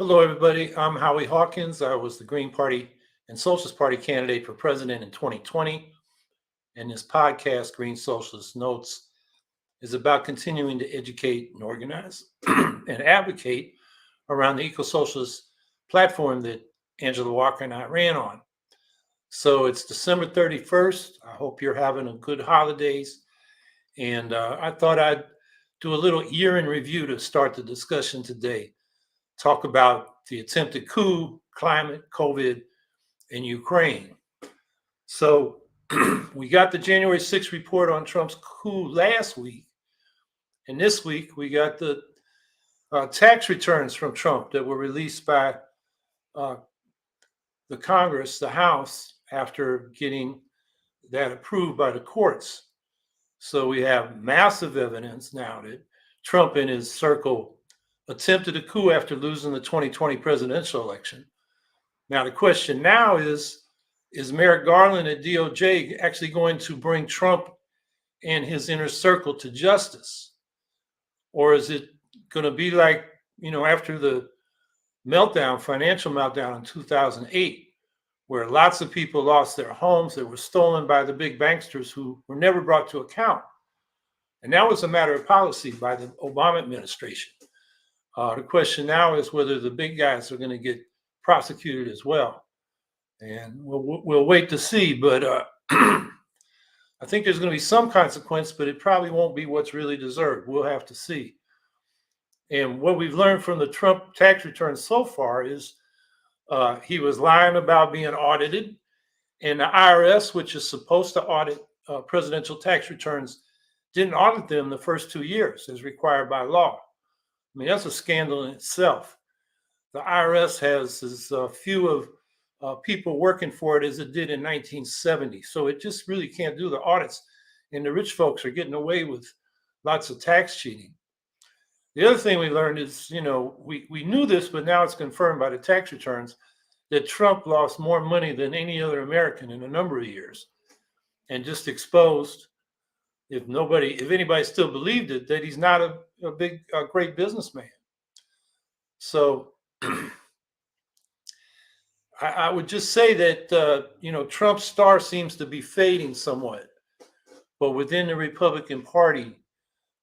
Hello, everybody. I'm Howie Hawkins. I was the Green Party and Socialist Party candidate for president in 2020. And this podcast, Green Socialist Notes, is about continuing to educate and organize and advocate around the eco-socialist platform that Angela Walker and I ran on. So it's December 31st. I hope you're having a good holidays. And I thought I'd do a little year in review to start the discussion today. Talk about the attempted coup, climate, COVID, and Ukraine. So we got the January 6th report on Trump's coup last week. And this week we got the tax returns from Trump that were released by uh, the Congress, the House, after getting that approved by the courts. So we have massive evidence now that Trump and his circle attempted a coup after losing the 2020 presidential election. Now, the question now is Merrick Garland at DOJ actually going to bring Trump and his inner circle to justice? Or is it going to be like, after the financial meltdown in 2008, where lots of people lost their homes that were stolen by the big banksters who were never brought to account? And that was a matter of policy by the Obama administration. The question now is whether the big guys are going to get prosecuted as well. And we'll wait to see. But I think there's going to be some consequence, but it probably won't be what's really deserved. We'll have to see. And what we've learned from the Trump tax returns so far is he was lying about being audited. And the IRS, which is supposed to audit presidential tax returns, didn't audit them the first 2 years as required by law. I mean, that's a scandal in itself. The IRS has as few of people working for it as it did in 1970. So it just really can't do the audits. And the rich folks are getting away with lots of tax cheating. The other thing we learned is, we knew this, but now it's confirmed by the tax returns that Trump lost more money than any other American in a number of years, and just exposed, if anybody still believed it, that he's not a great businessman. So I would just say that, Trump's star seems to be fading somewhat. But within the Republican Party,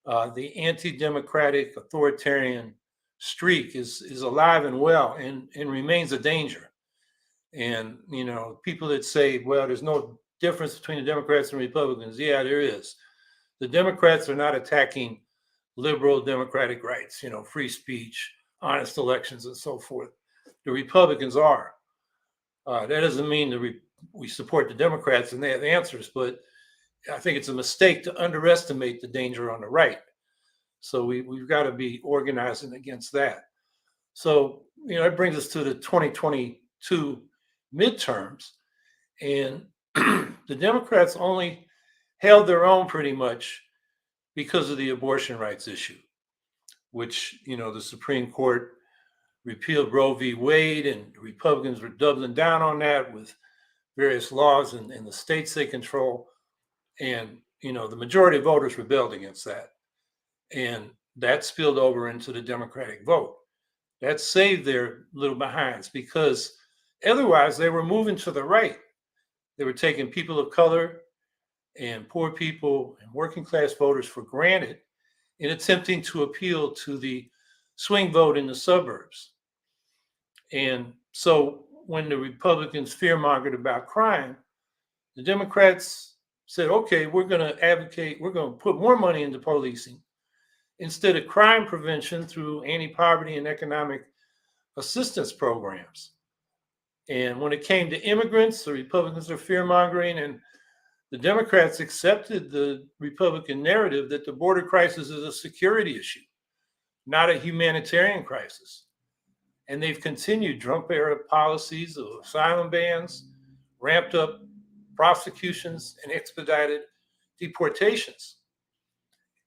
the anti-democratic authoritarian streak is alive and well and remains a danger. And, people that say, well, there's no difference between the Democrats and Republicans. Yeah, there is. The Democrats are not attacking liberal democratic rights, free speech, honest elections, and so forth. The Republicans are. That doesn't mean that we support the Democrats and they have answers, but I think it's a mistake to underestimate the danger on the right. So we've got to be organizing against that. So, that brings us to the 2022 midterms. And the Democrats only held their own pretty much because of the abortion rights issue, which, the Supreme Court repealed Roe v. Wade, and the Republicans were doubling down on that with various laws in the states they control. And, the majority of voters rebelled against that. And that spilled over into the Democratic vote. That saved their little behinds, because otherwise they were moving to the right. They were taking people of color and poor people and working class voters for granted in attempting to appeal to the swing vote in the suburbs. And so when the Republicans fear-mongered about crime, the Democrats said, okay, we're going to advocate, we're going to put more money into policing instead of crime prevention through anti-poverty and economic assistance programs. And when it came to immigrants, the Republicans are fear-mongering, and the Democrats accepted the Republican narrative that the border crisis is a security issue, not a humanitarian crisis. And they've continued Trump-era policies of asylum bans, ramped up prosecutions, and expedited deportations.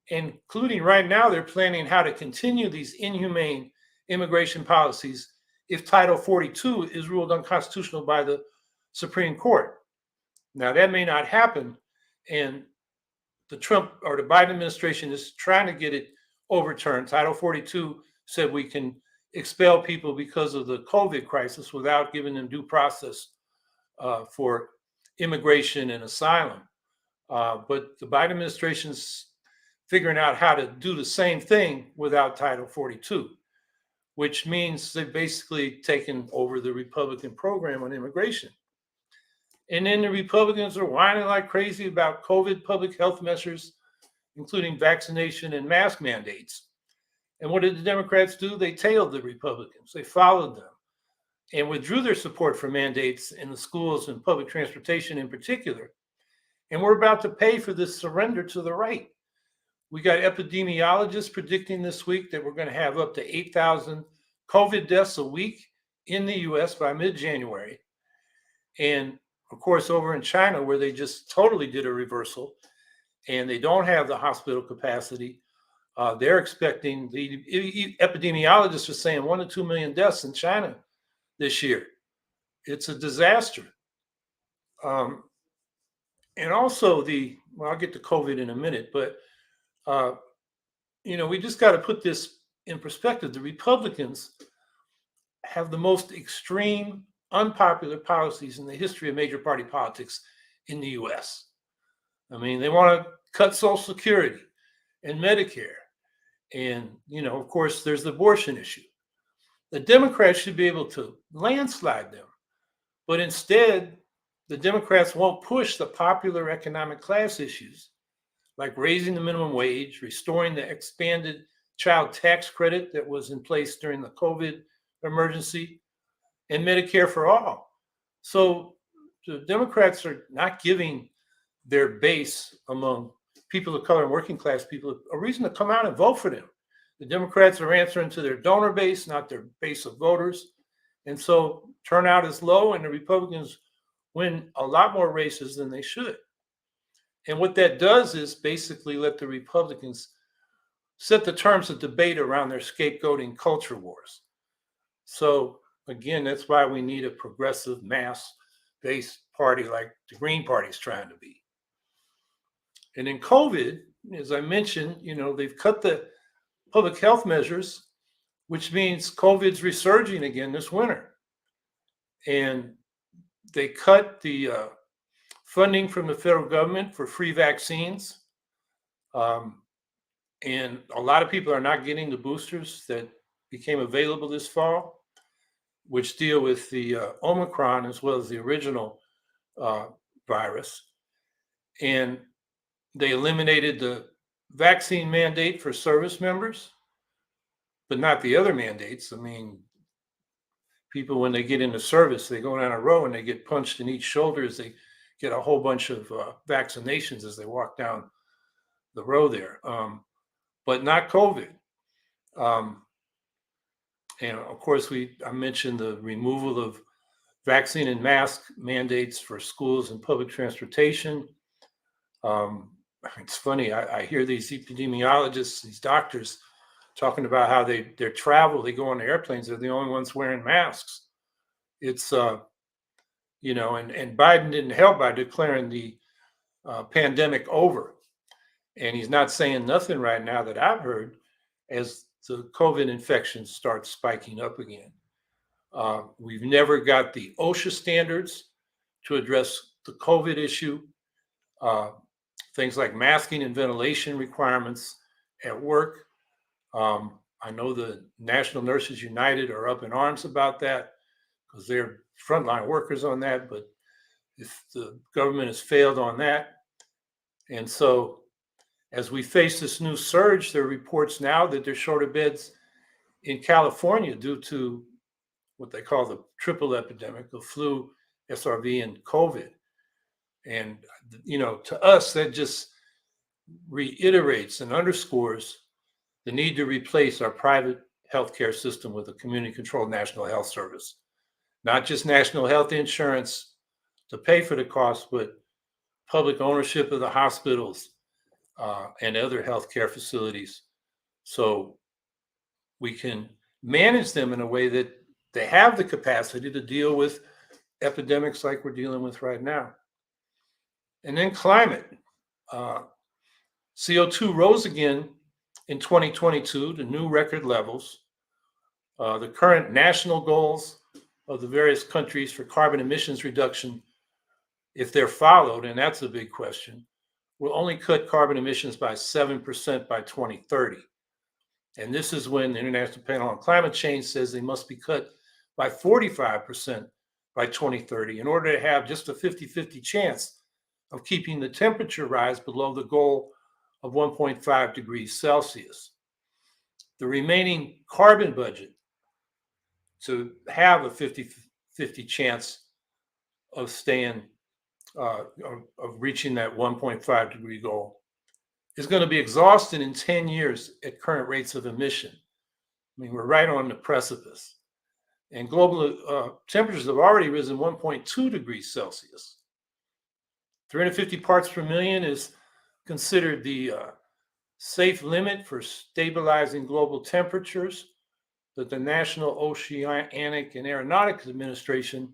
Including right now, they're planning how to continue these inhumane immigration policies if Title 42 is ruled unconstitutional by the Supreme Court. Now, that may not happen, and the Trump or the Biden administration is trying to get it overturned. Title 42 said we can expel people because of the COVID crisis without giving them due process for immigration and asylum. But the Biden administration's figuring out how to do the same thing without Title 42, which means they've basically taken over the Republican program on immigration. And then the Republicans are whining like crazy about COVID public health measures, including vaccination and mask mandates. And what did the Democrats do? They tailed the Republicans. They followed them and withdrew their support for mandates in the schools and public transportation in particular. And we're about to pay for this surrender to the right. We got epidemiologists predicting this week that we're going to have up to 8,000 COVID deaths a week in the US by mid-January. And of course, over in China, where they just totally did a reversal and they don't have the hospital capacity, they're expecting, the epidemiologists are saying 1 to 2 million deaths in China this year. It's a disaster. And also I'll get to COVID in a minute, but we just got to put this in perspective. The Republicans have the most extreme, unpopular policies in the history of major party politics in the US. I mean, they want to cut Social Security and Medicare. And, of course, there's the abortion issue. The Democrats should be able to landslide them. But instead, the Democrats won't push the popular economic class issues like raising the minimum wage, restoring the expanded child tax credit that was in place during the COVID emergency, and Medicare for all. So the Democrats are not giving their base among people of color and working class people a reason to come out and vote for them. The Democrats are answering to their donor base, not their base of voters. And so turnout is low, and the Republicans win a lot more races than they should. And what that does is basically let the Republicans set the terms of debate around their scapegoating culture wars. So again, that's why we need a progressive, mass-based party like the Green Party is trying to be. And in COVID, as I mentioned, they've cut the public health measures, which means COVID's resurging again this winter. And they cut the funding from the federal government for free vaccines. And a lot of people are not getting the boosters that became available this fall, which deal with the Omicron as well as the original virus. And they eliminated the vaccine mandate for service members, but not the other mandates. I mean, people, when they get into service, they go down a row and they get punched in each shoulder as they get a whole bunch of vaccinations as they walk down the row there, but not COVID. And of course, I mentioned the removal of vaccine and mask mandates for schools and public transportation. It's funny, I hear these epidemiologists, these doctors talking about how their travel, they go on the airplanes, they're the only ones wearing masks. It's, and Biden didn't help by declaring the pandemic over. And he's not saying nothing right now that I've heard as the COVID infections start spiking up again. We've never got the OSHA standards to address the COVID issue. Things like masking and ventilation requirements at work. I know the National Nurses United are up in arms about that because they're frontline workers on that, but if the government has failed on that. And so as we face this new surge, there are reports now that there's shorter beds in California due to what they call the triple epidemic of flu, SRV, and COVID. And, to us, that just reiterates and underscores the need to replace our private healthcare system with a community-controlled national health service. Not just national health insurance to pay for the cost, but public ownership of the hospitals and other healthcare facilities, so we can manage them in a way that they have the capacity to deal with epidemics like we're dealing with right now. And then climate. CO2 rose again in 2022 to new record levels. The current national goals of the various countries for carbon emissions reduction, if they're followed, and that's a big question, will only cut carbon emissions by 7% by 2030. And this is when the International Panel on Climate Change says they must be cut by 45% by 2030 in order to have just a 50-50 chance of keeping the temperature rise below the goal of 1.5 degrees Celsius. The remaining carbon budget to have a 50-50 chance of staying, of reaching that 1.5 degree goal is going to be exhausted in 10 years at current rates of emission. I mean, we're right on the precipice. And global temperatures have already risen 1.2 degrees Celsius. 350 parts per million is considered the safe limit for stabilizing global temperatures that the National Oceanic and Aeronautics Administration,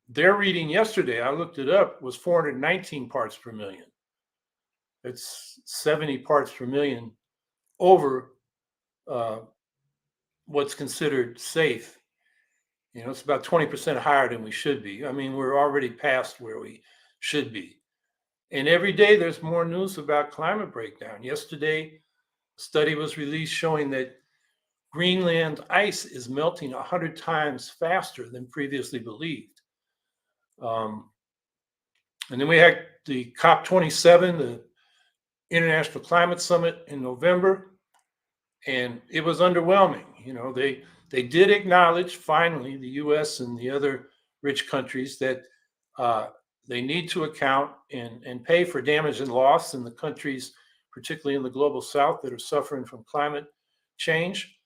their reading yesterday, I looked it up, was 419 parts per million. It's 70 parts per million over what's considered safe. You know, it's about 20% higher than we should be. I mean, we're already past where we should be. And every day there's more news about climate breakdown. Yesterday, a study was released showing that Greenland ice is melting 100 times faster than previously believed. And then we had the COP27, the International Climate Summit in November, and it was underwhelming. You know, they did acknowledge finally, the US and the other rich countries, that they need to account and pay for damage and loss in the countries, particularly in the global south, that are suffering from climate change.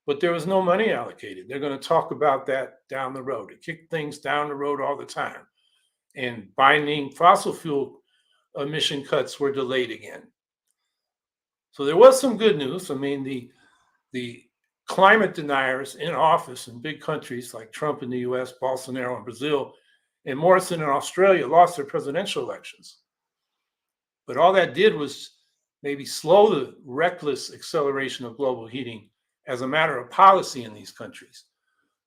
But there was no money allocated. They're going to talk about that down the road. They kick things down the road all the time. And binding fossil fuel emission cuts were delayed again. So there was some good news. I mean, the climate deniers in office in big countries like Trump in the US, Bolsonaro in Brazil, and Morrison in Australia lost their presidential elections. But all that did was maybe slow the reckless acceleration of global heating as a matter of policy in these countries.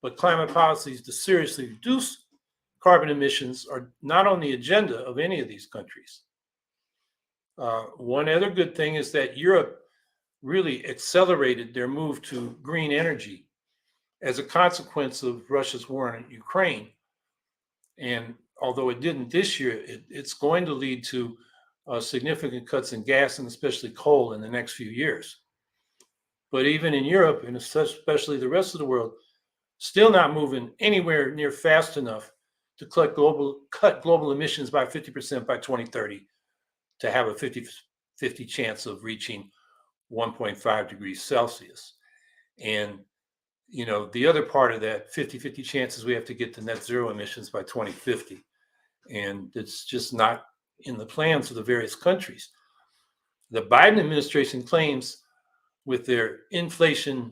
But climate policies to seriously reduce carbon emissions are not on the agenda of any of these countries. One other good thing is that Europe really accelerated their move to green energy as a consequence of Russia's war in Ukraine. And although it didn't this year, it's going to lead to significant cuts in gas and especially coal in the next few years. But even in Europe, and especially the rest of the world, still not moving anywhere near fast enough to cut global emissions by 50% by 2030 to have a 50-50 chance of reaching 1.5 degrees Celsius. And, you know, the other part of that 50-50 chance is we have to get to net zero emissions by 2050. And it's just not in the plans of the various countries. The Biden administration claims with their Inflation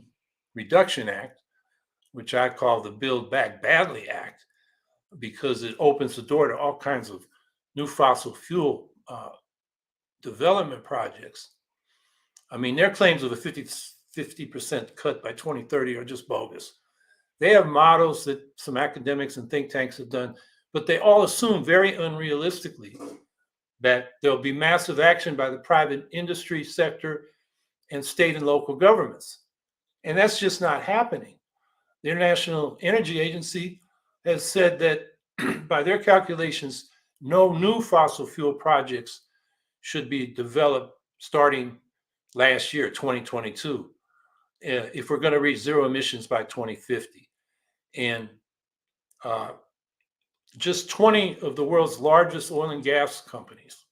Reduction Act, which I call the Build Back Badly Act, because it opens the door to all kinds of new fossil fuel development projects. I mean, their claims of a 50% cut by 2030 are just bogus. They have models that some academics and think tanks have done, but they all assume very unrealistically that there'll be massive action by the private industry sector and state and local governments. And that's just not happening. The International Energy Agency has said that by their calculations, no new fossil fuel projects should be developed starting last year, 2022, if we're going to reach zero emissions by 2050. And just 20 of the world's largest oil and gas companies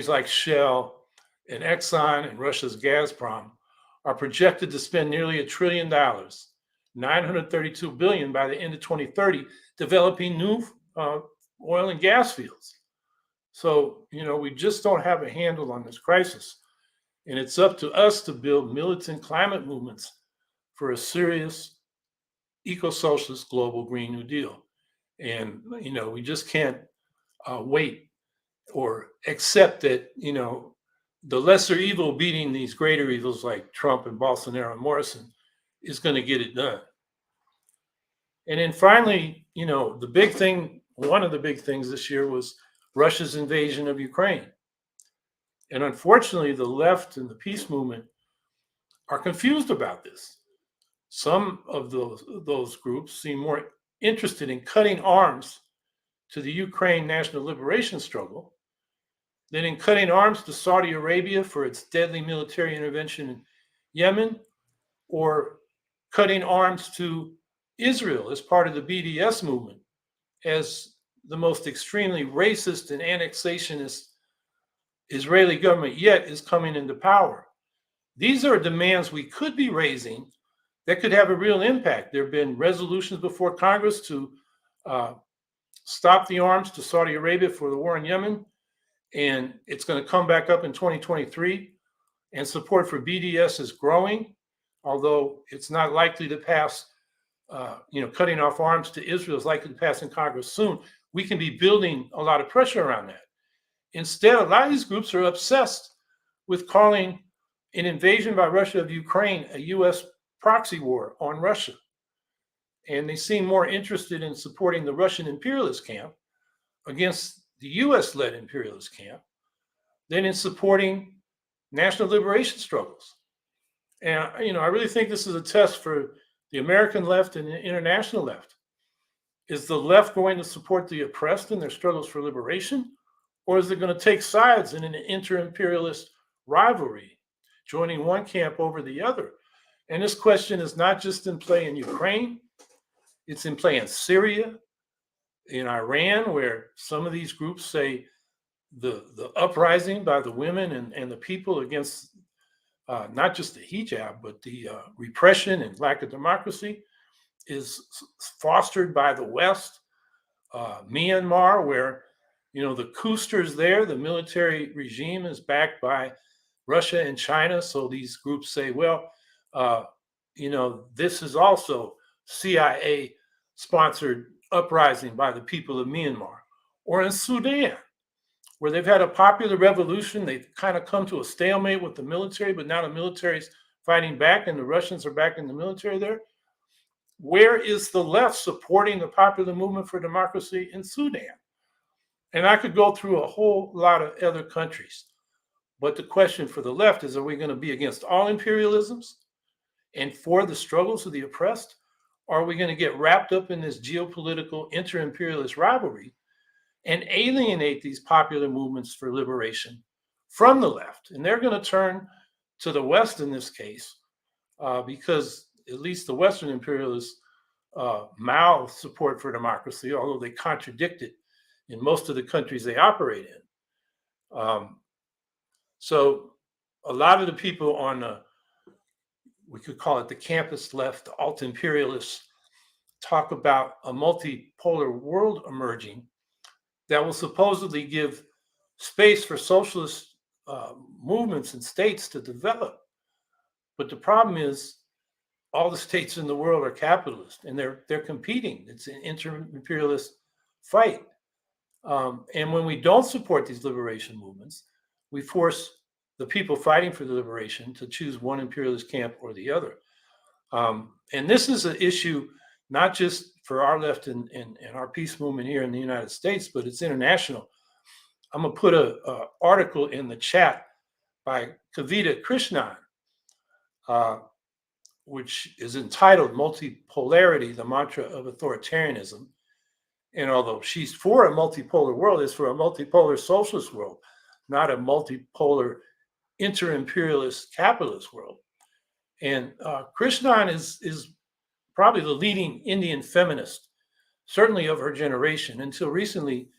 like Shell and Exxon and Russia's Gazprom, are projected to spend nearly $1 trillion, $932 billion by the end of 2030, developing new oil and gas fields. So, you know, we just don't have a handle on this crisis. And it's up to us to build militant climate movements for a serious eco-socialist global Green New Deal. And, you know, we just can't wait or accept that, you know, the lesser evil beating these greater evils like Trump and Bolsonaro and Morrison is going to get it done. And then finally, the big thing, one of the big things this year was Russia's invasion of Ukraine. And unfortunately, the left and the peace movement are confused about this. Some of those groups seem more interested in cutting arms to the Ukraine national liberation struggle than in cutting arms to Saudi Arabia for its deadly military intervention in Yemen, or cutting arms to Israel as part of the BDS movement, as the most extremely racist and annexationist Israeli government yet is coming into power. These are demands we could be raising that could have a real impact. There have been resolutions before Congress to stop the arms to Saudi Arabia for the war in Yemen, and it's going to come back up in 2023. And support for BDS is growing, although it's not likely to pass. Cutting off arms to Israel is likely to pass in Congress soon. We can be building a lot of pressure around that. Instead, a lot of these groups are obsessed with calling an invasion by Russia of Ukraine a U.S. proxy war on Russia. And they seem more interested in supporting the Russian imperialist camp against the U.S.-led imperialist camp than in supporting national liberation struggles. And, I really think this is a test for the American left and the international left. Is the left going to support the oppressed in their struggles for liberation? Or is it going to take sides in an inter-imperialist rivalry, joining one camp over the other? And this question is not just in play in Ukraine, it's in play in Syria, in Iran, where some of these groups say the uprising by the women and the people against not just the hijab, but the repression and lack of democracy is fostered by the West. Myanmar, where the Koosters there, the military regime is backed by Russia and China. So these groups say, well, this is also CIA-sponsored uprising by the people of Myanmar. Or in Sudan, where they've had a popular revolution. They've kind of come to a stalemate with the military, but now the military's fighting back and the Russians are back in the military there. Where is the left supporting the popular movement for democracy in Sudan? And I could go through a whole lot of other countries. But the question for the left is, are we going to be against all imperialisms and for the struggles of the oppressed? Or are we going to get wrapped up in this geopolitical inter-imperialist rivalry and alienate these popular movements for liberation from the left? And they're going to turn to the West in this case, because at least the Western imperialists mouth support for democracy, although they contradict it in most of the countries they operate in. So a lot of the people on we could call it the campus left, the alt-imperialists, talk about a multipolar world emerging that will supposedly give space for socialist movements and states to develop. But the problem is all the states in the world are capitalist and they're competing. It's an inter-imperialist fight. And when we don't support these liberation movements, we force the people fighting for the liberation to choose one imperialist camp or the other. And this is an issue not just for our left and our peace movement here in the United States, but it's international. I'm going to put an article in the chat by Kavita Krishnan, which is entitled Multipolarity, the Mantra of Authoritarianism. And although she's for a multipolar world, it's for a multipolar socialist world, not a multipolar inter-imperialist capitalist world. And Krishnan is probably the leading Indian feminist, certainly of her generation. Until recently,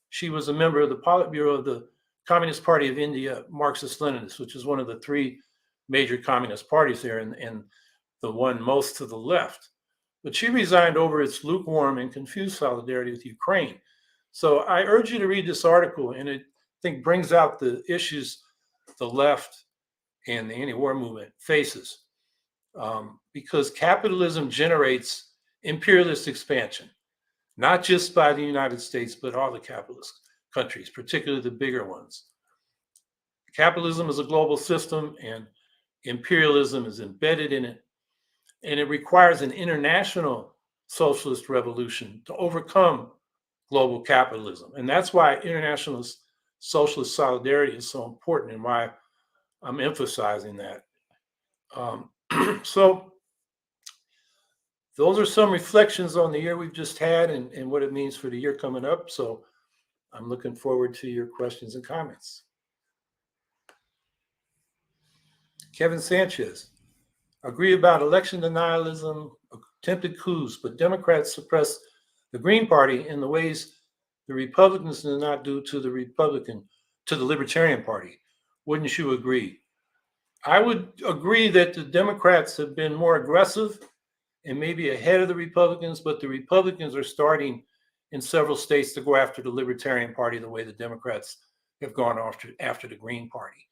she was a member of the Politburo of the Communist Party of India, Marxist-Leninist, which is one of the three major communist parties there and the one most to the left. But she resigned over its lukewarm and confused solidarity with Ukraine. So I urge you to read this article, and it, I think, brings out the issues the left and the anti-war movement faces. Because capitalism generates imperialist expansion, not just by the United States, but all the capitalist countries, particularly the bigger ones. Capitalism is a global system, and imperialism is embedded in it, and it requires an international socialist revolution to overcome global capitalism. And that's why international socialist solidarity is so important and why I'm emphasizing that. So those are some reflections on the year we've just had and what it means for the year coming up. So I'm looking forward to your questions and comments. Kevin Sanchez, agree about election denialism, attempted coups, but Democrats suppress the Green Party in the ways the Republicans did not do to the Libertarian Party. Wouldn't you agree? I would agree that the Democrats have been more aggressive and maybe ahead of the Republicans, but the Republicans are starting in several states to go after the Libertarian Party the way the Democrats have gone after the Green Party.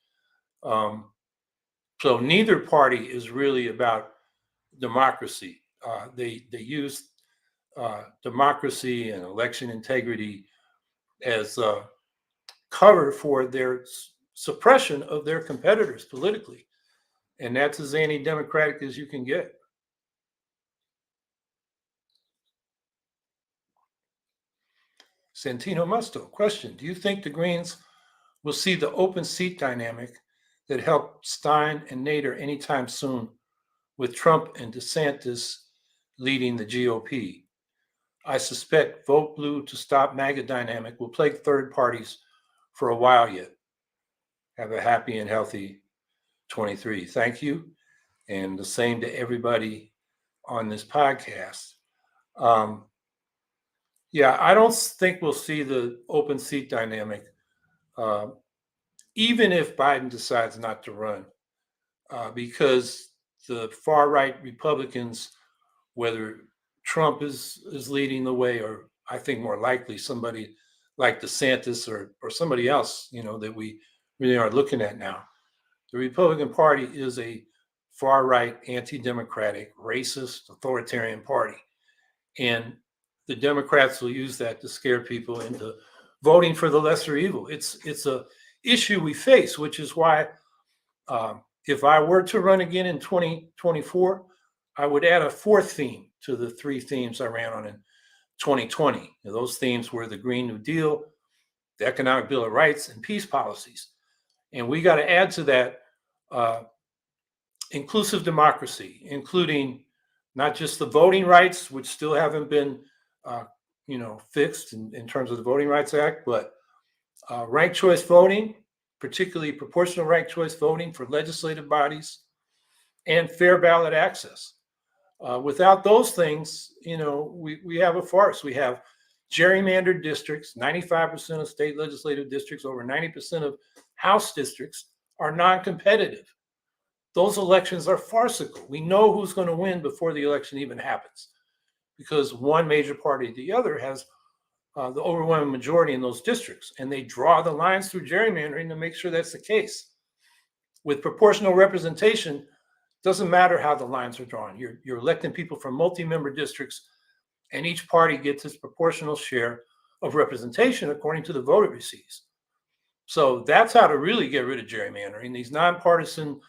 So neither party is really about democracy. They use democracy and election integrity as cover for their suppression of their competitors politically. And that's as anti-democratic as you can get. Santino Musto, question. Do you think the Greens will see the open seat dynamic that helped Stein and Nader anytime soon with Trump and DeSantis leading the GOP? I suspect vote blue to stop MAGA dynamic will plague third parties for a while yet. Have a happy and healthy 23. Thank you. And the same to everybody on this podcast. Yeah, I don't think we'll see the open seat dynamic, even if Biden decides not to run, because the far right Republicans, whether Trump is leading the way, or I think more likely somebody like DeSantis or somebody else, that we really are looking at now. The Republican Party is a far right, anti-democratic, racist, authoritarian party. And the Democrats will use that to scare people into voting for the lesser evil. It's a issue we face, which is why if I were to run again in 2024, I would add a fourth theme to the three themes I ran on in 2020. Those themes were the Green New Deal, the Economic Bill of Rights, and peace policies. And we got to add to that inclusive democracy, including not just the voting rights, which still haven't been fixed in terms of the Voting Rights Act, but ranked choice voting, particularly proportional ranked choice voting for legislative bodies, and fair ballot access. Without those things, we have a farce. We have gerrymandered districts. 95% of state legislative districts, over 90% of House districts are non-competitive. Those elections are farcical. We know who's going to win before the election even happens, because one major party or the other has the overwhelming majority in those districts, and they draw the lines through gerrymandering to make sure that's the case. With proportional representation, doesn't matter how the lines are drawn. You're electing people from multi-member districts, and each party gets its proportional share of representation according to the vote it receives. So that's how to really get rid of gerrymandering. These nonpartisan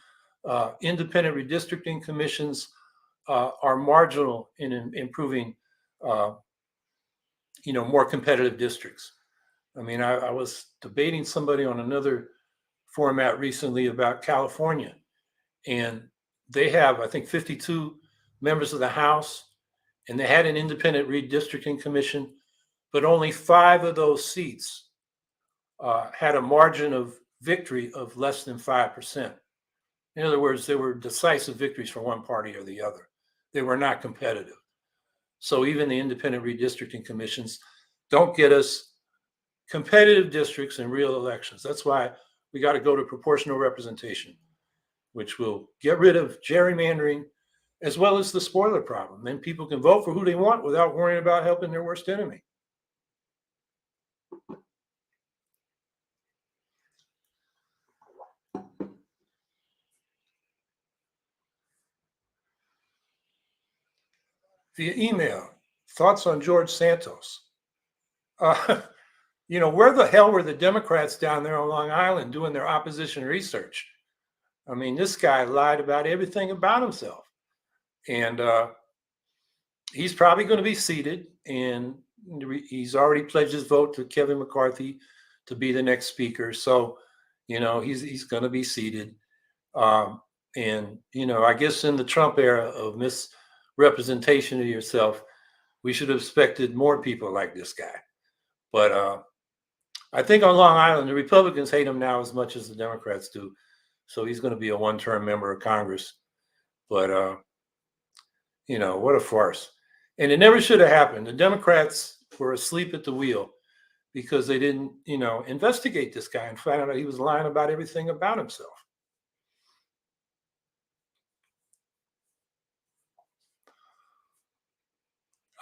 independent redistricting commissions are marginal in improving more competitive districts. I mean, I was debating somebody on another format recently about California, and they have, I think, 52 members of the House, and they had an independent redistricting commission, but only 5 of those seats had a margin of victory of less than 5%. In other words, they were decisive victories for one party or the other. They were not competitive. So even the independent redistricting commissions don't get us competitive districts in real elections. That's why we got to go to proportional representation, which will get rid of gerrymandering as well as the spoiler problem. Then people can vote for who they want without worrying about helping their worst enemy. Via email, thoughts on George Santos. where the hell were the Democrats down there on Long Island doing their opposition research? I mean, this guy lied about everything about himself. And he's probably going to be seated, and he's already pledged his vote to Kevin McCarthy to be the next speaker. So, he's going to be seated. And, I guess in the Trump era of misrepresentation of yourself, we should have expected more people like this guy. But I think on Long Island, the Republicans hate him now as much as the Democrats do. So he's going to be a one-term member of Congress. But, what a farce. And it never should have happened. The Democrats were asleep at the wheel because they didn't, investigate this guy and find out he was lying about everything about himself.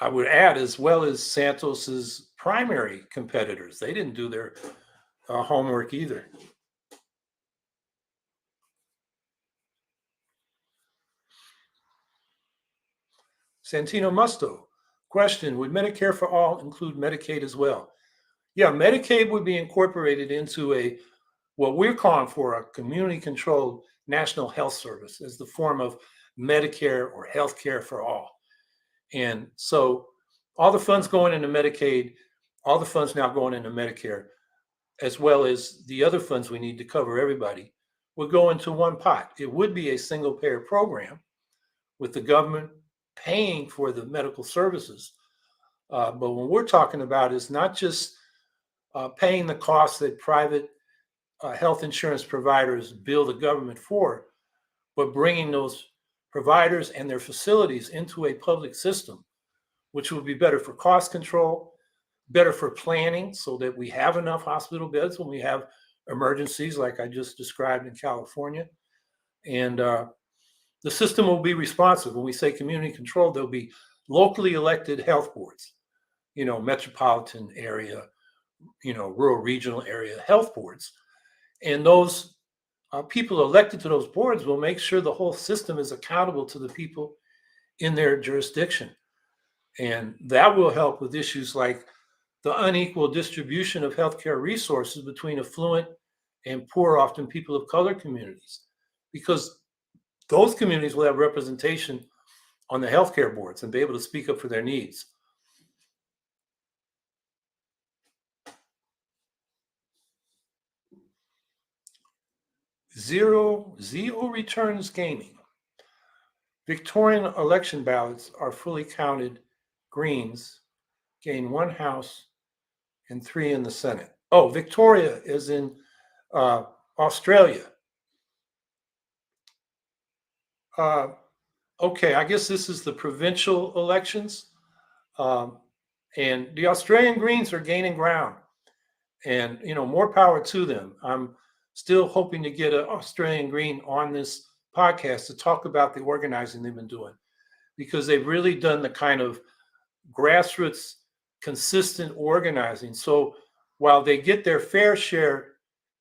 I would add, as well as Santos's primary competitors, they didn't do their homework either. Santino Musto, question, would Medicare for All include Medicaid as well? Yeah, Medicaid would be incorporated into what we're calling for a community-controlled national health service as the form of Medicare or health care for all. And so all the funds going into Medicaid, all the funds now going into Medicare, as well as the other funds we need to cover everybody, would go into one pot. It would be a single payer program with the government paying for the medical services. But what we're talking about is not just paying the costs that private health insurance providers bill the government for, but bringing those providers and their facilities into a public system, which would be better for cost control, better for planning so that we have enough hospital beds when we have emergencies like I just described in California. And the system will be responsive. When we say community control, there'll be locally elected health boards, metropolitan area, rural regional area health boards. And those people elected to those boards will make sure the whole system is accountable to the people in their jurisdiction. And that will help with issues like the unequal distribution of healthcare resources between affluent and poor, often people of color communities, because those communities will have representation on the healthcare boards and be able to speak up for their needs. Zero returns gaming. Victorian election ballots are fully counted. Greens gain 1 House and 3 in the Senate. Oh, Victoria is in Australia. Okay, I guess this is the provincial elections. And the Australian Greens are gaining ground. And, more power to them. I'm still hoping to get an Australian Green on this podcast to talk about the organizing they've been doing, because they've really done the kind of grassroots, consistent organizing. So while they get their fair share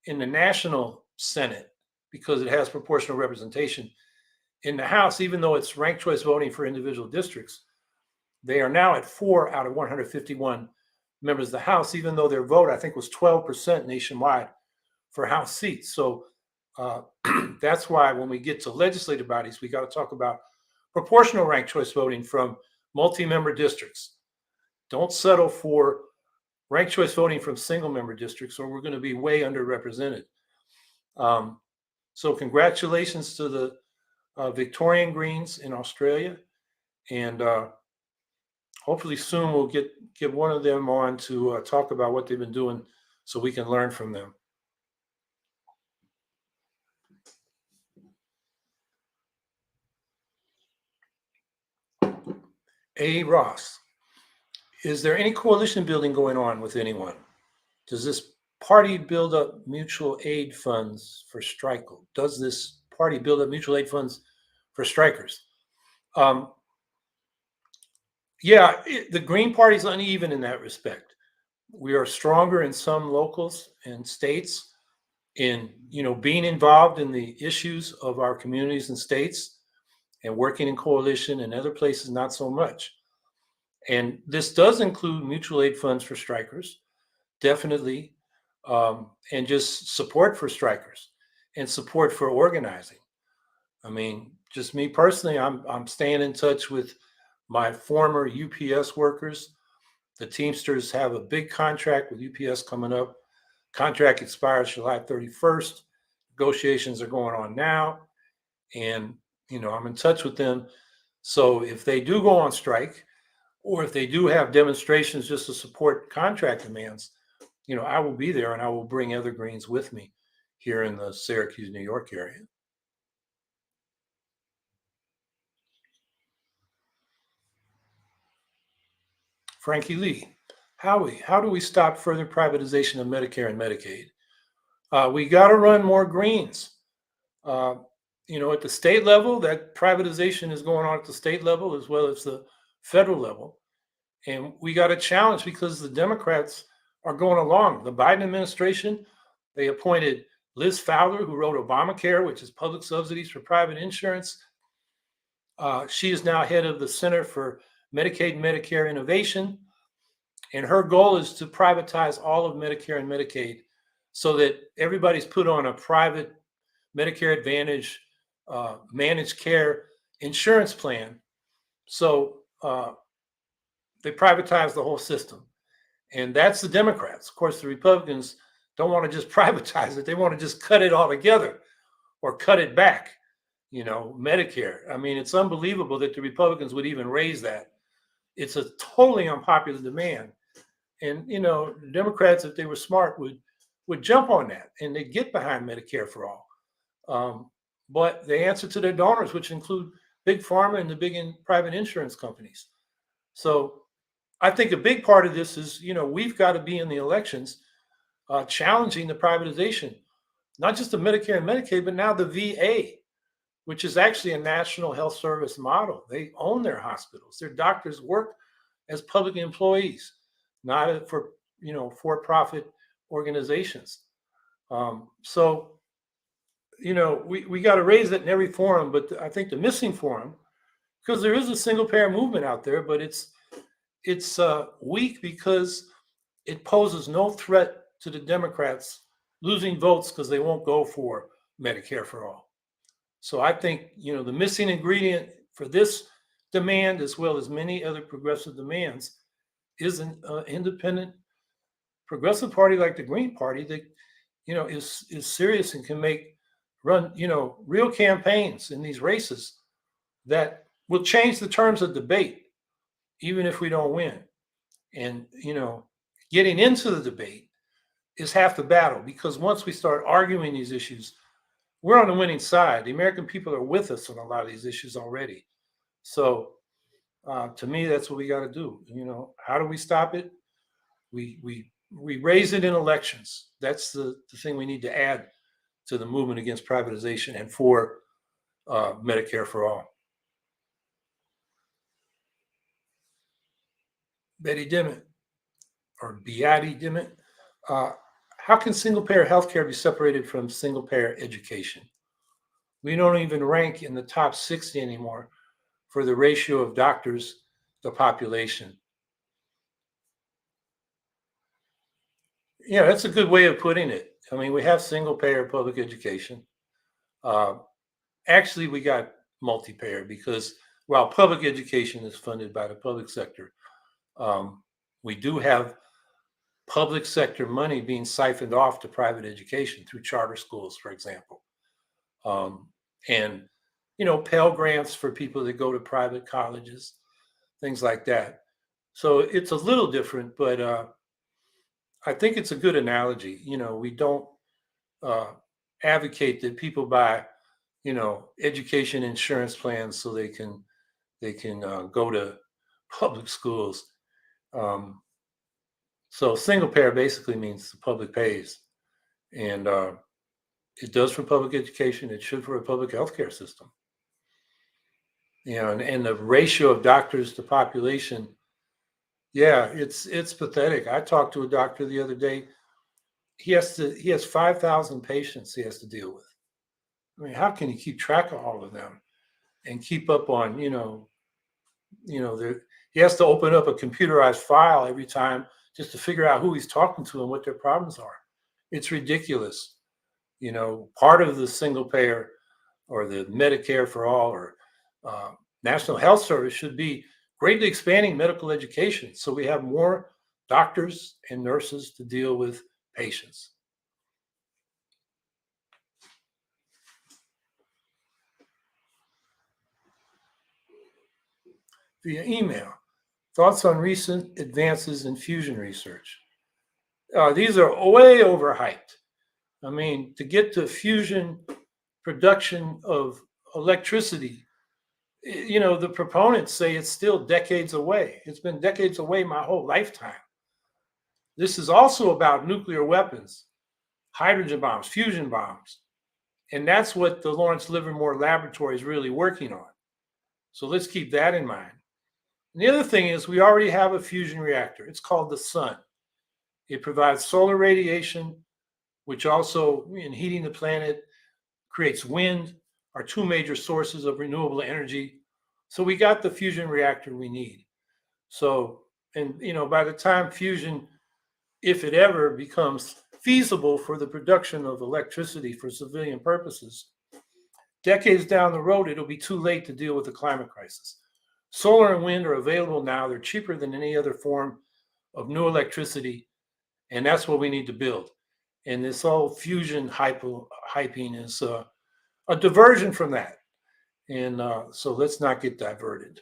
in the national Senate, because it has proportional representation, in the House, even though it's ranked choice voting for individual districts, they are now at 4 out of 151 members of the House, even though their vote, I think, was 12% nationwide for House seats. So that's why when we get to legislative bodies, we got to talk about proportional ranked choice voting from multi-member districts. Don't settle for ranked choice voting from single-member districts, or we're going to be way underrepresented. So congratulations to the Victorian Greens in Australia, and hopefully soon we'll get one of them on to talk about what they've been doing so we can learn from them. A. Ross, is there any coalition building going on with anyone? Does this party build up mutual aid funds for strikers? Does this party build up mutual aid funds for strikers? Yeah, the Green Party is uneven in that respect. We are stronger in some locals and states in, being involved in the issues of our communities and states and working in coalition, and other places not so much. And this does include mutual aid funds for strikers. definitely, and just support for strikers and support for organizing. I mean, just me personally, I'm staying in touch with my former UPS workers. The Teamsters have a big contract with UPS coming up. Contract expires July 31st. Negotiations are going on now. And, I'm in touch with them. So if they do go on strike, or if they do have demonstrations just to support contract demands, I will be there and I will bring other Greens with me here in the Syracuse, New York area. Frankie Lee, Howie, how do we stop further privatization of Medicare and Medicaid? We got to run more Greens. Uh, at the state level, that privatization is going on at the state level as well as the federal level. And we got a challenge because the Democrats are going along. The Biden administration, they appointed Liz Fowler, who wrote Obamacare, which is public subsidies for private insurance. She is now head of the Center for Medicaid and Medicare Innovation. And her goal is to privatize all of Medicare and Medicaid so that everybody's put on a private Medicare Advantage managed care insurance plan. So they privatize the whole system. And that's the Democrats. Of course, the Republicans don't want to just privatize it. They want to just cut it all together or cut it back. Medicare. I mean, it's unbelievable that the Republicans would even raise that. It's a totally unpopular demand. And, the Democrats, if they were smart, would jump on that and they'd get behind Medicare for all. But they answer to their donors, which include big pharma and the big private insurance companies. So I think a big part of this is, we've got to be in the elections challenging the privatization, not just the Medicare and Medicaid, but now the VA, which is actually a national health service model. They own their hospitals. Their doctors work as public employees, not for, for-profit organizations. So, we got to raise it in every forum, but I think the missing forum, because there is a single payer movement out there, but it's weak because it poses no threat to the Democrats losing votes because they won't go for Medicare for all. So I think, the missing ingredient for this demand, as well as many other progressive demands, is an independent progressive party like the Green Party that, is serious and can run, real campaigns in these races that will change the terms of debate, even if we don't win. And, getting into the debate is half the battle, because once we start arguing these issues, we're on the winning side. The American people are with us on a lot of these issues already. So to me, that's what we got to do. How do we stop it? We raise it in elections. That's the thing we need to add to the movement against privatization and for Medicare for all. Betty Dimmitt, or Beatty Dimmitt, how can single-payer healthcare be separated from single-payer education? We don't even rank in the top 60 anymore for the ratio of doctors to population. Yeah, that's a good way of putting it. I mean, we have single-payer public education. Actually, we got multi-payer because while public education is funded by the public sector, we do have public sector money being siphoned off to private education through charter schools, for example. And, Pell Grants for people that go to private colleges, things like that. So it's a little different, but I think it's a good analogy. We don't advocate that people buy, education insurance plans so they can go to public schools. So single payer basically means the public pays, and it does for public education. It should for a public healthcare system. And the ratio of doctors to population, yeah, it's pathetic. I talked to a doctor the other day. He has 5,000 patients he has to deal with. I mean, how can you keep track of all of them and keep up on, he has to open up a computerized file every time just to figure out who he's talking to and what their problems are. It's ridiculous. Part of the single payer or the Medicare for all or National Health Service should be greatly expanding medical education so we have more doctors and nurses to deal with patients. Via email, thoughts on recent advances in fusion research. These are way overhyped. I mean, to get to fusion production of electricity, the proponents say it's still decades away. It's been decades away my whole lifetime. This is also about nuclear weapons, hydrogen bombs, fusion bombs. And that's what the Lawrence Livermore Laboratory is really working on. So let's keep that in mind. And the other thing is we already have a fusion reactor. It's called the sun. It provides solar radiation, which also, in heating the planet, creates wind, are two major sources of renewable energy. So we got the fusion reactor we need. So, and by the time fusion, if it ever becomes feasible for the production of electricity for civilian purposes, decades down the road, it'll be too late to deal with the climate crisis. Solar and wind are available now. They're cheaper than any other form of new electricity, and that's what we need to build. And this whole fusion hyping is a diversion from that. And so let's not get diverted.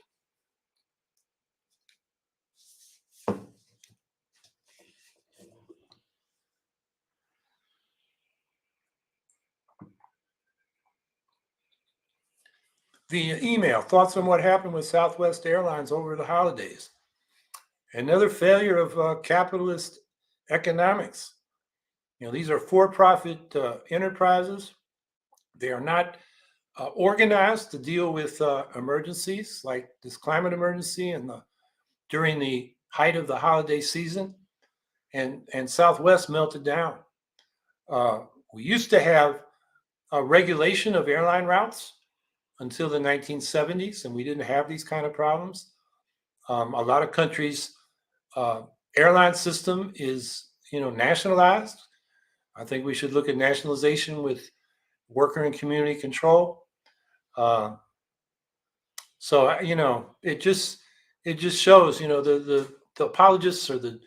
Via email, thoughts on what happened with Southwest Airlines over the holidays. Another failure of capitalist economics. These are for-profit enterprises. They are not organized to deal with emergencies like this climate emergency and during the height of the holiday season. And Southwest melted down. We used to have a regulation of airline routes until the 1970s, and we didn't have these kind of problems. A lot of countries' airline system is, nationalized. I think we should look at nationalization with worker and community control. So it just shows, the apologists or the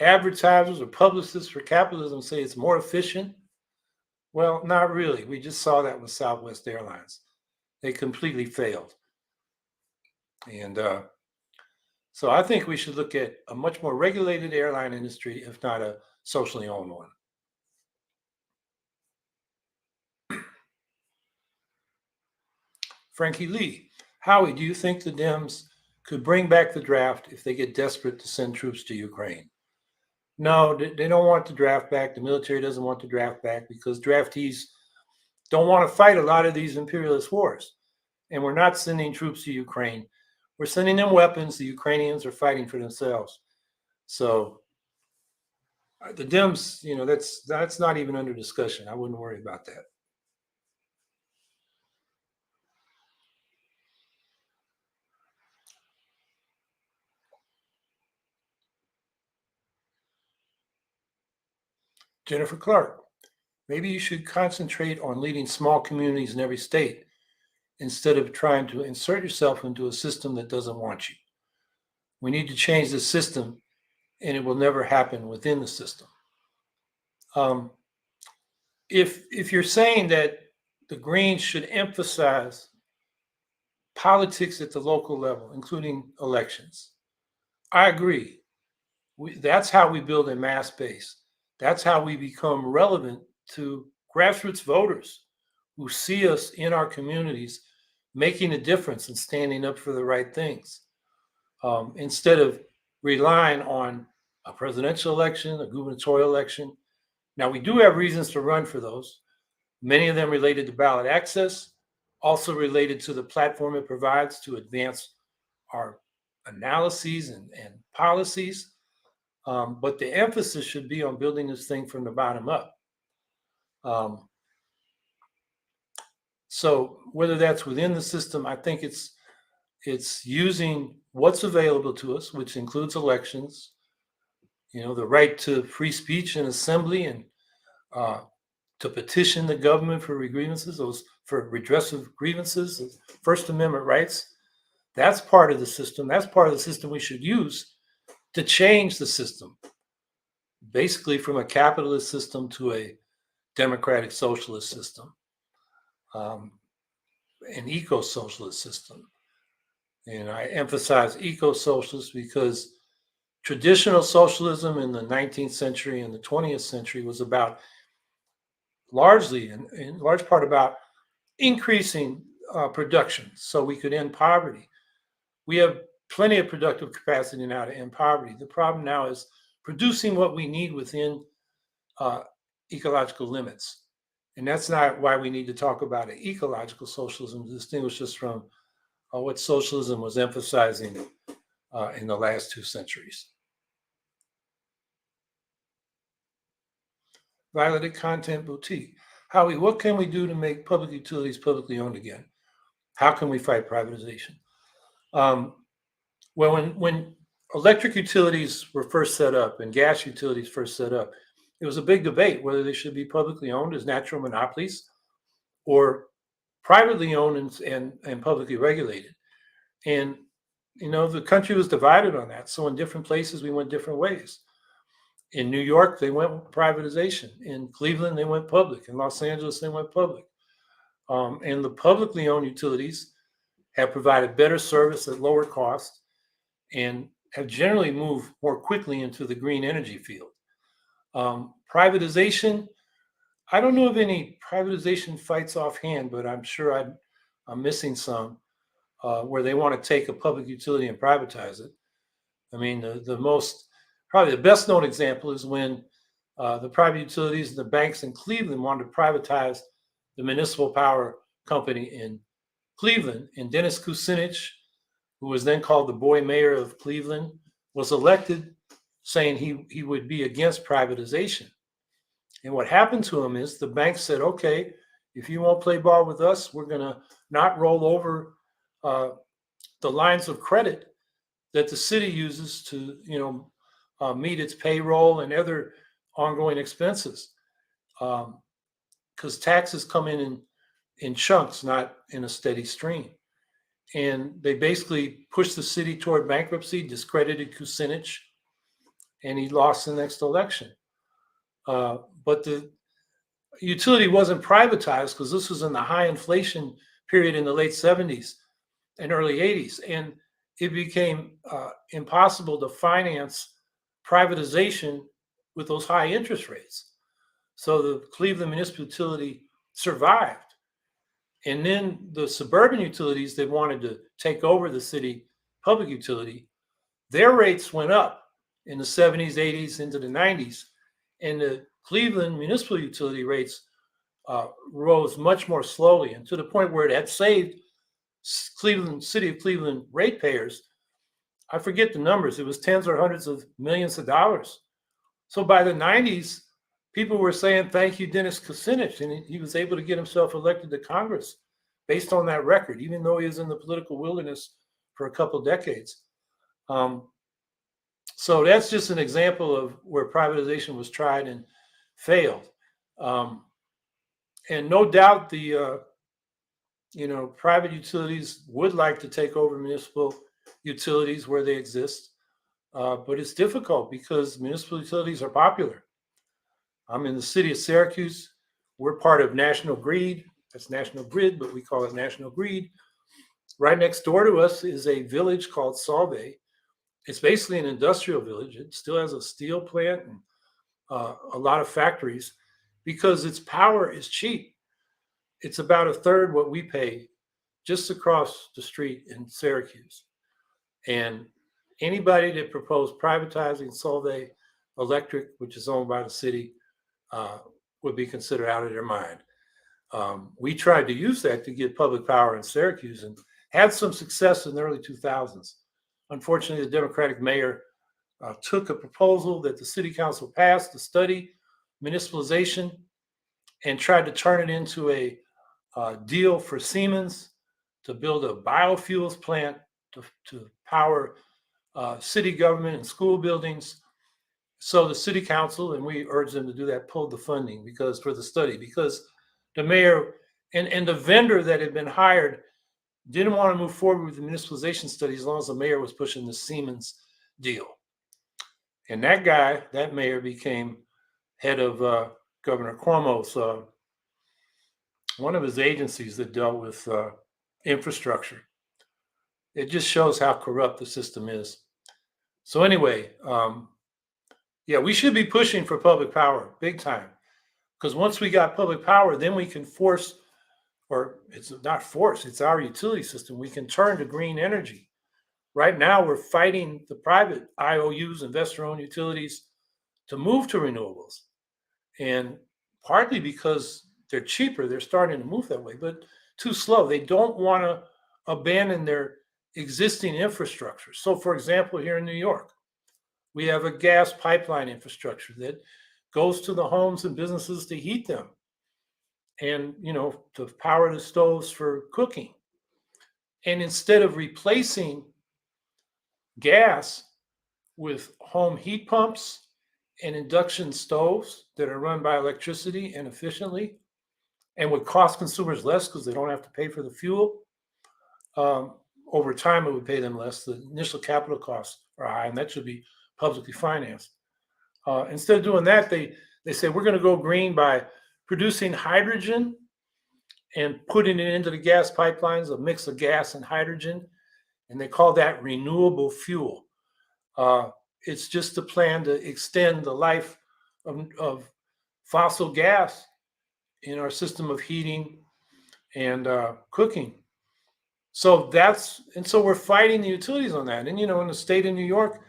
advertisers or publicists for capitalism say it's more efficient. Well, not really. We just saw that with Southwest Airlines. They completely failed. And so I think we should look at a much more regulated airline industry, if not a socially owned one. Frankie Lee, Howie, do you think the Dems could bring back the draft if they get desperate to send troops to Ukraine? No, they don't want the draft back. The military doesn't want the draft back because draftees don't want to fight a lot of these imperialist wars. And we're not sending troops to Ukraine. We're sending them weapons. The Ukrainians are fighting for themselves. So the Dems, that's not even under discussion. I wouldn't worry about that. Jennifer Clark, maybe you should concentrate on leading small communities in every state instead of trying to insert yourself into a system that doesn't want you. We need to change the system, and it will never happen within the system. If you're saying that the Greens should emphasize politics at the local level, including elections, I agree. That's how we build a mass base. That's how we become relevant to grassroots voters who see us in our communities making a difference and standing up for the right things, instead of relying on a presidential election, a gubernatorial election. Now, we do have reasons to run for those, many of them related to ballot access, also related to the platform it provides to advance our analyses and policies. But the emphasis should be on building this thing from the bottom up. So whether that's within the system, I think it's It's using what's available to us, which includes elections, the right to free speech and assembly, and uh, to petition the government for grievances, those for redress of grievances, First Amendment rights. That's part of the system. That's part of the system we should use to change the system, basically from a capitalist system to a democratic socialist system, um, an eco-socialist system. And I emphasize eco-socialist because traditional socialism in the 19th century and the 20th century was about largely, in large part, about increasing production so we could end poverty. We have plenty of productive capacity now to end poverty. The problem now is producing what we need within uh, ecological limits. And that's not why we need to talk about an ecological socialism to distinguish us from what socialism was emphasizing in the last 2 centuries. Violeted Content Boutique. Howie, what can we do to make public utilities publicly owned again? How can we fight privatization? Um, well, when electric utilities were first set up and gas utilities first set up, it was a big debate whether they should be publicly owned as natural monopolies or privately owned and publicly regulated. And the country was divided on that. So in different places, we went different ways. In New York, they went with privatization. In Cleveland, they went public. In Los Angeles, they went public. And the publicly owned utilities have provided better service at lower cost and have generally moved more quickly into the green energy field. Privatization, I don't know of any privatization fights offhand, but I'm sure I'm missing some where they want to take a public utility and privatize it. I mean, probably the best known example is when the private utilities and the banks in Cleveland wanted to privatize the municipal power company in Cleveland. And Dennis Kucinich, who was then called the boy mayor of Cleveland, was elected saying he would be against privatization. And what happened to him is the bank said, okay, if you won't play ball with us, we're going to not roll over the lines of credit that the city uses to, meet its payroll and other ongoing expenses. Because taxes come in chunks, not in a steady stream. And they basically pushed the city toward bankruptcy, discredited Kucinich, and he lost the next election. But the utility wasn't privatized because this was in the high inflation period in the late 70s and early 80s. And it became impossible to finance privatization with those high interest rates. So the Cleveland Municipal Utility survived. And then the suburban utilities that wanted to take over the city public utility, their rates went up in the 70s, 80s, into the 90s. And the Cleveland municipal utility rates rose much more slowly, and to the point where it had saved city of Cleveland ratepayers. I forget the numbers. It was tens or hundreds of millions of dollars. So by the 90s, people were saying, thank you, Dennis Kucinich. And he was able to get himself elected to Congress based on that record, even though he was in the political wilderness for a couple of decades. So that's just an example of where privatization was tried and failed. And no doubt the private utilities would like to take over municipal utilities where they exist, but it's difficult because municipal utilities are popular. I'm in the city of Syracuse. We're part of National Grid. That's National Grid, but we call it National Grid. Right next door to us is a village called Solvay. It's basically an industrial village. It still has a steel plant and a lot of factories because its power is cheap. It's about a third what we pay just across the street in Syracuse. And anybody that proposed privatizing Solvay Electric, which is owned by the city, would be considered out of their mind. We tried to use that to get public power in Syracuse and had some success in the early 2000s. Unfortunately, the Democratic mayor took a proposal that the city council passed to study municipalization and tried to turn it into a deal for Siemens to build a biofuels plant to power city government and school buildings. So the city council, and we urge them to do that, pulled the funding for the study, because the mayor and the vendor that had been hired didn't want to move forward with the municipalization study as long as the mayor was pushing the Siemens deal. And that mayor became head of Governor Cuomo's, one of his agencies that dealt with infrastructure. It just shows how corrupt the system is. So anyway, yeah, we should be pushing for public power big time, because once we got public power, then we can force, or it's not force, it's our utility system. We can turn to green energy. Right now, we're fighting the private IOUs, investor-owned utilities, to move to renewables. And partly because they're cheaper, they're starting to move that way, but too slow. They don't want to abandon their existing infrastructure. So, for example, here in New York, we have a gas pipeline infrastructure that goes to the homes and businesses to heat them, and to power the stoves for cooking. And instead of replacing gas with home heat pumps and induction stoves that are run by electricity and efficiently, and would cost consumers less because they don't have to pay for the fuel, over time it would pay them less. The initial capital costs are high, and that should be publicly financed. Instead of doing that, they say we're going to go green by producing hydrogen and putting it into the gas pipelines, a mix of gas and hydrogen, and they call that renewable fuel. It's just a plan to extend the life of fossil gas in our system of heating and cooking. So we're fighting the utilities on that. And in the state of New York,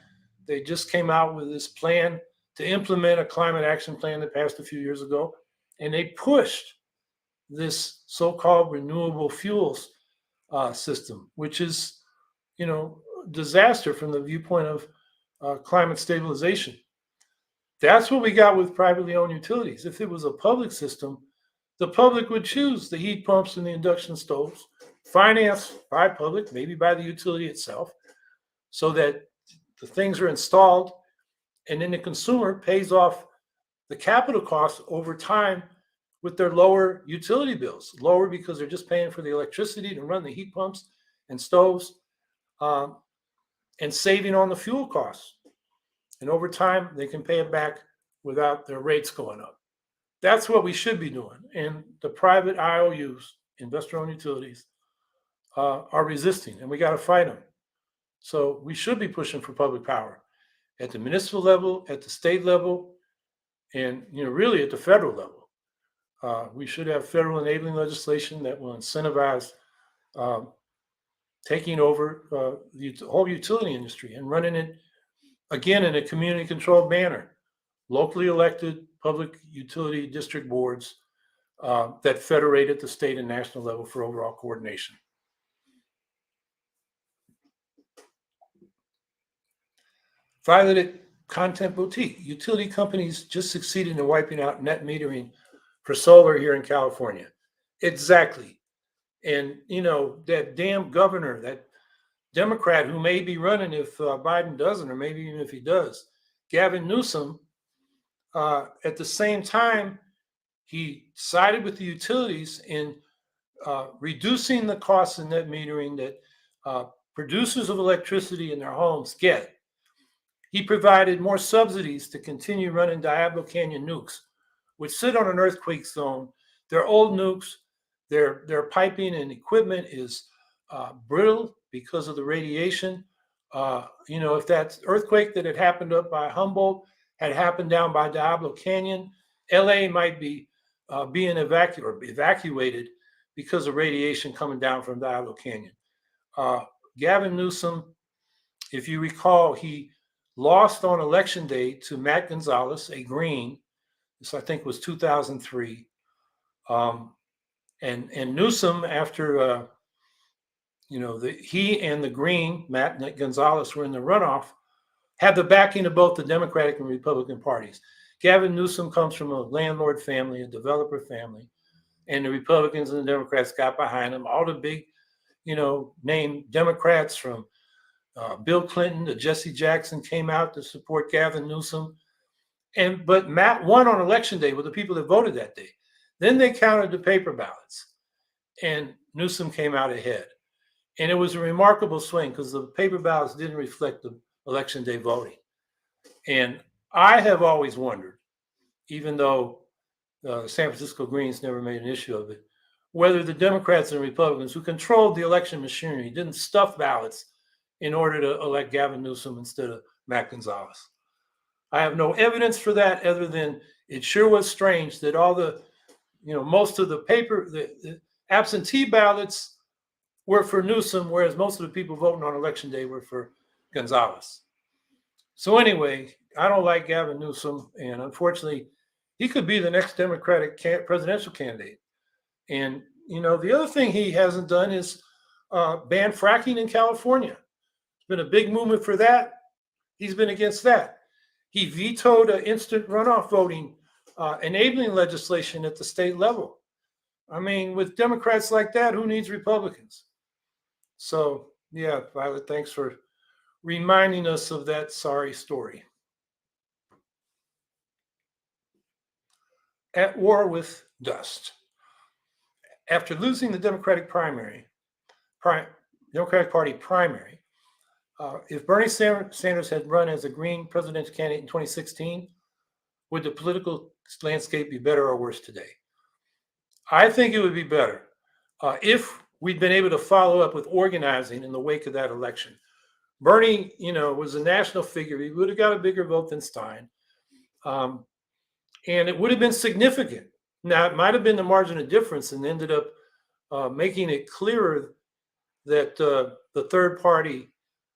they just came out with this plan to implement a climate action plan that passed a few years ago, and they pushed this so-called renewable fuels system, which is, disaster from the viewpoint of climate stabilization. That's what we got with privately owned utilities. If it was a public system, the public would choose the heat pumps and the induction stoves, financed by public, maybe by the utility itself, so that the things are installed, and then the consumer pays off the capital costs over time with their lower utility bills. Lower because they're just paying for the electricity to run the heat pumps and stoves, and saving on the fuel costs. And over time, they can pay it back without their rates going up. That's what we should be doing. And the private IOUs, investor-owned utilities, are resisting, and we got to fight them. So we should be pushing for public power at the municipal level, at the state level, and really at the federal level. We should have federal enabling legislation that will incentivize taking over the whole utility industry and running it again in a community-controlled manner. Locally elected public utility district boards that federate at the state and national level for overall coordination. Violated content boutique. Utility companies just succeeded in wiping out net metering for solar here in California. Exactly. And, that damn governor, that Democrat who may be running if Biden doesn't, or maybe even if he does, Gavin Newsom, at the same time, he sided with the utilities in reducing the costs of net metering that producers of electricity in their homes get. He provided more subsidies to continue running Diablo Canyon nukes, which sit on an earthquake zone. They're old nukes. Their piping and equipment is brittle because of the radiation. If that earthquake that had happened up by Humboldt had happened down by Diablo Canyon, LA might be being evacuated because of radiation coming down from Diablo Canyon. Gavin Newsom, if you recall, he lost on election day to Matt Gonzalez, a Green. This, I think, was 2003. And Newsom, after he and the Green, Matt Gonzalez, were in the runoff, had the backing of both the Democratic and Republican parties. Gavin Newsom comes from a landlord family, a developer family, and the Republicans and the Democrats got behind him. All the big, named Democrats from Bill Clinton to Jesse Jackson came out to support Gavin Newsom. But Matt won on election day with the people that voted that day. Then they counted the paper ballots, and Newsom came out ahead. And it was a remarkable swing because the paper ballots didn't reflect the election day voting. And I have always wondered, even though the San Francisco Greens never made an issue of it, whether the Democrats and Republicans who controlled the election machinery didn't stuff ballots in order to elect Gavin Newsom instead of Matt Gonzalez. I have no evidence for that other than it sure was strange that all the, most of the the absentee ballots were for Newsom, whereas most of the people voting on election day were for Gonzalez. So anyway, I don't like Gavin Newsom, and unfortunately, he could be the next Democratic presidential candidate. And, the other thing he hasn't done is ban fracking in California. It's been a big movement for that. He's been against that. He vetoed instant runoff voting, enabling legislation at the state level. I mean, with Democrats like that, who needs Republicans? So, yeah, Violet, thanks for reminding us of that sorry story. At war with dust. After losing the Democratic Party primary, if Bernie Sanders had run as a Green presidential candidate in 2016, would the political landscape be better or worse today? I think it would be better if we'd been able to follow up with organizing in the wake of that election. Bernie, was a national figure. He would have got a bigger vote than Stein. And it would have been significant. Now, it might have been the margin of difference and ended up making it clearer that the third party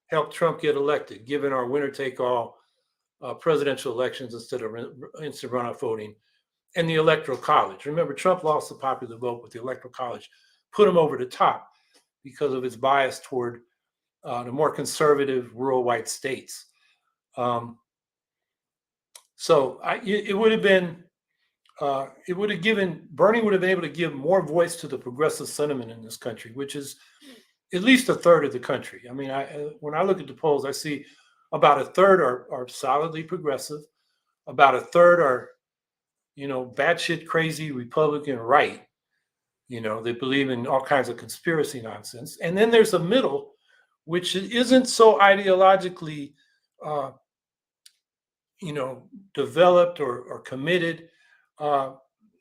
helped Trump get elected, given our winner-take-all presidential elections instead of instant runoff voting and the Electoral College. Remember, Trump lost the popular vote with the Electoral College, put him over the top because of its bias toward the more conservative rural white states. So it would have been, it would have given, Bernie would have been able to give more voice to the progressive sentiment in this country, which is at least a third of the country. I mean, when I look at the polls, I see about a third are solidly progressive, about a third are, batshit crazy Republican right. They believe in all kinds of conspiracy nonsense. And then there's a middle, which isn't so ideologically, developed or committed.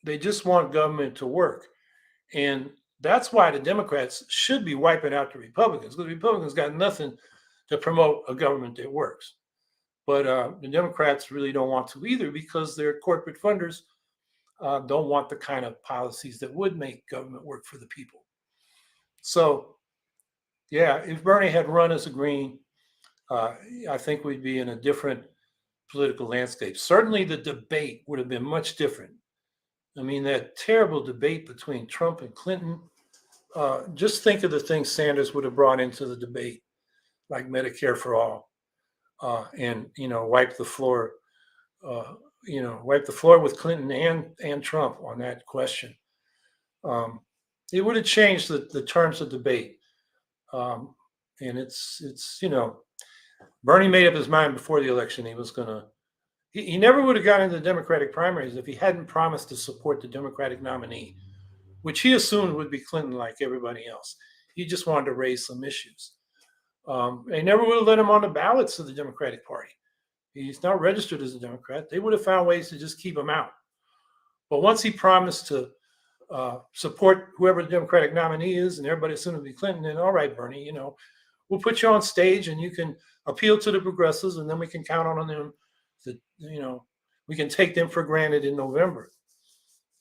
They just want government to work. And that's why the Democrats should be wiping out the Republicans, because the Republicans got nothing to promote a government that works. But the Democrats really don't want to either, because their corporate funders don't want the kind of policies that would make government work for the people. So, yeah, if Bernie had run as a Green, I think we'd be in a different political landscape. Certainly the debate would have been much different. I mean, that terrible debate between Trump and Clinton, just think of the things Sanders would have brought into the debate, like Medicare for all, and, wipe the floor with Clinton and Trump on that question. It would have changed the terms of debate. And it's Bernie made up his mind before the election. He was he never would have gotten into the Democratic primaries if he hadn't promised to support the Democratic nominee, which he assumed would be Clinton like everybody else. He just wanted to raise some issues. They never would have let him on the ballots of the Democratic Party. He's not registered as a Democrat. They would have found ways to just keep him out. But once he promised to support whoever the Democratic nominee is, and everybody assumed it would be Clinton, then all right, Bernie, we'll put you on stage and you can appeal to the progressives, and then we can count on them that, we can take them for granted in November.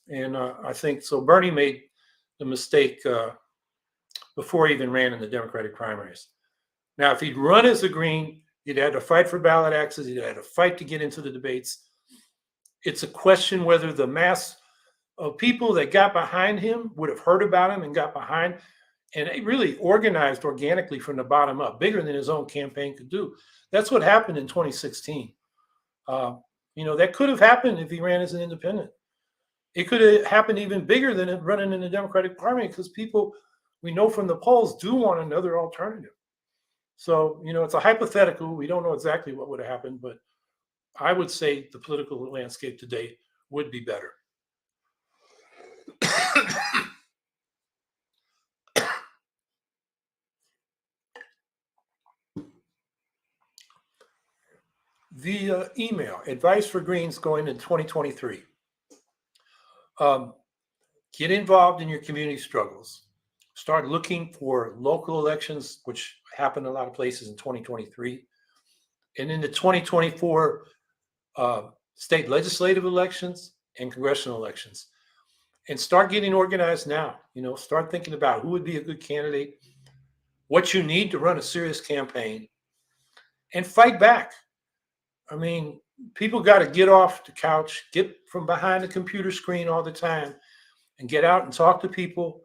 And I think so. Bernie made the mistake before he even ran in the Democratic primaries. Now, if he'd run as a Green, he'd had to fight for ballot access. He'd had to fight to get into the debates. It's a question whether the mass of people that got behind him would have heard about him and got behind, and it really organized organically from the bottom up, bigger than his own campaign could do. That's what happened in 2016. That could have happened if he ran as an independent. It could have happened even bigger than running in the Democratic primary, because people we know from the polls, do want another alternative. So, it's a hypothetical. We don't know exactly what would have happened, but I would say the political landscape today would be better. The email, advice for Greens going into 2023. Get involved in your community struggles. Start looking for local elections, which happen in a lot of places in 2023. And in the 2024 state legislative elections and congressional elections. And start getting organized now. Start thinking about who would be a good candidate, what you need to run a serious campaign, and fight back. I mean, people got to get off the couch, get from behind the computer screen all the time, and get out and talk to people,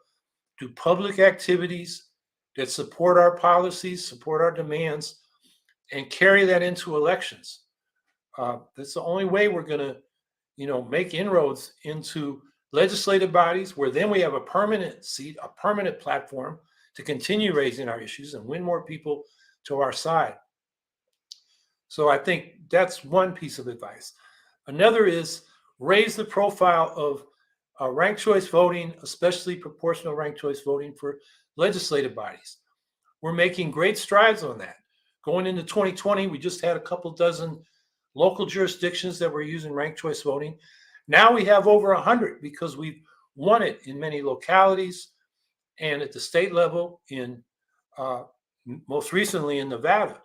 do public activities that support our policies, support our demands, and carry that into elections. That's the only way we're going to, make inroads into legislative bodies where then we have a permanent seat, a permanent platform to continue raising our issues and win more people to our side. So I think that's one piece of advice. Another is raise the profile of ranked choice voting, especially proportional ranked choice voting for legislative bodies. We're making great strides on that. Going into 2020, we just had a couple dozen local jurisdictions that were using ranked choice voting. Now we have over 100 because we've won it in many localities and at the state level in most recently in Nevada,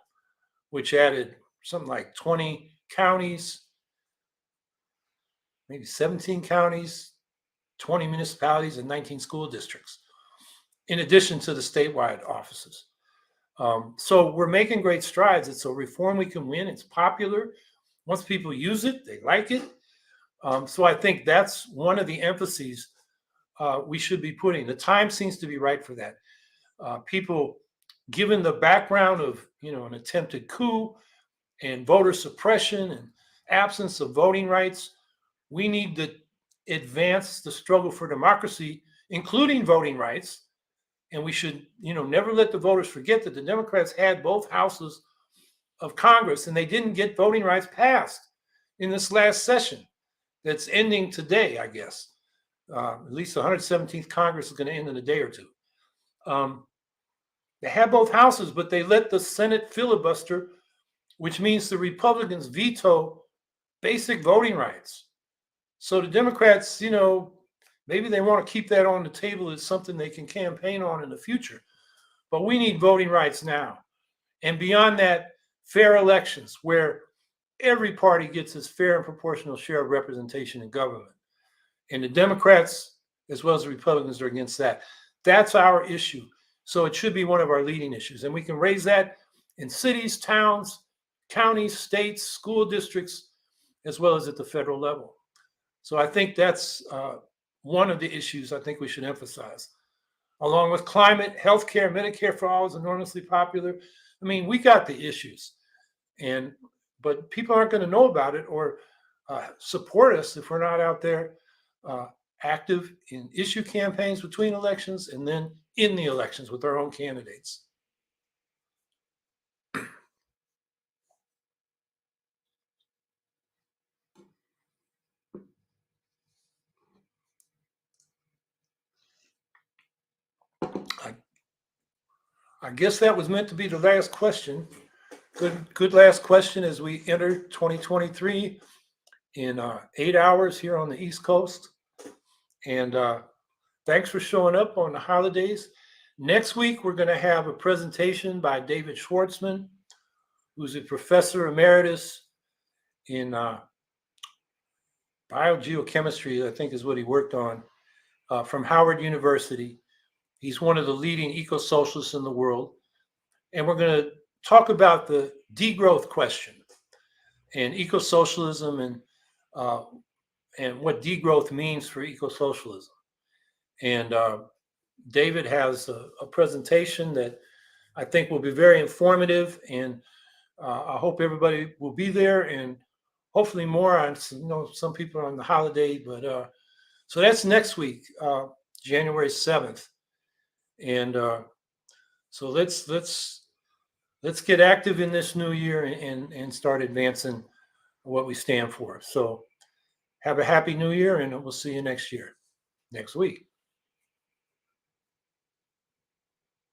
which added something like 20 counties, maybe 17 counties, 20 municipalities, and 19 school districts, in addition to the statewide offices. So we're making great strides. It's a reform we can win. It's popular. Once people use it, they like it. So I think that's one of the emphases we should be putting. The time seems to be right for that. People, given the background of an attempted coup and voter suppression and absence of voting rights, we need to advance the struggle for democracy, including voting rights. And we should, never let the voters forget that the Democrats had both houses of Congress and they didn't get voting rights passed in this last session that's ending today, I guess. At least the 117th Congress is going to end in a day or two. They had both houses, but they let the Senate filibuster, which means the Republicans veto basic voting rights. So the Democrats, maybe they want to keep that on the table as something they can campaign on in the future. But we need voting rights now. And beyond that, fair elections where every party gets its fair and proportional share of representation in government. And the Democrats, as well as the Republicans, are against that. That's our issue. So it should be one of our leading issues. And we can raise that in cities, towns, counties, states, school districts, as well as at the federal level. So I think that's one of the issues I think we should emphasize. Along with climate, healthcare, Medicare for all is enormously popular. I mean, we got the issues, but people aren't going to know about it or support us if we're not out there active in issue campaigns between elections and then in the elections with our own candidates. I guess that was meant to be the last question. Good last question as we enter 2023 in 8 hours here on the East Coast. And thanks for showing up on the holidays. Next week, we're going to have a presentation by David Schwartzman, who's a professor emeritus in biogeochemistry, I think is what he worked on, from Howard University. He's one of the leading eco-socialists in the world. And we're going to talk about the degrowth question and eco-socialism and what degrowth means for eco-socialism. And David has a presentation that I think will be very informative, and I hope everybody will be there, and hopefully more. I know some people are on the holiday, but so that's next week, January 7th. And so let's get active in this new year and start advancing what we stand for. So have a happy new year, and we'll see you next week.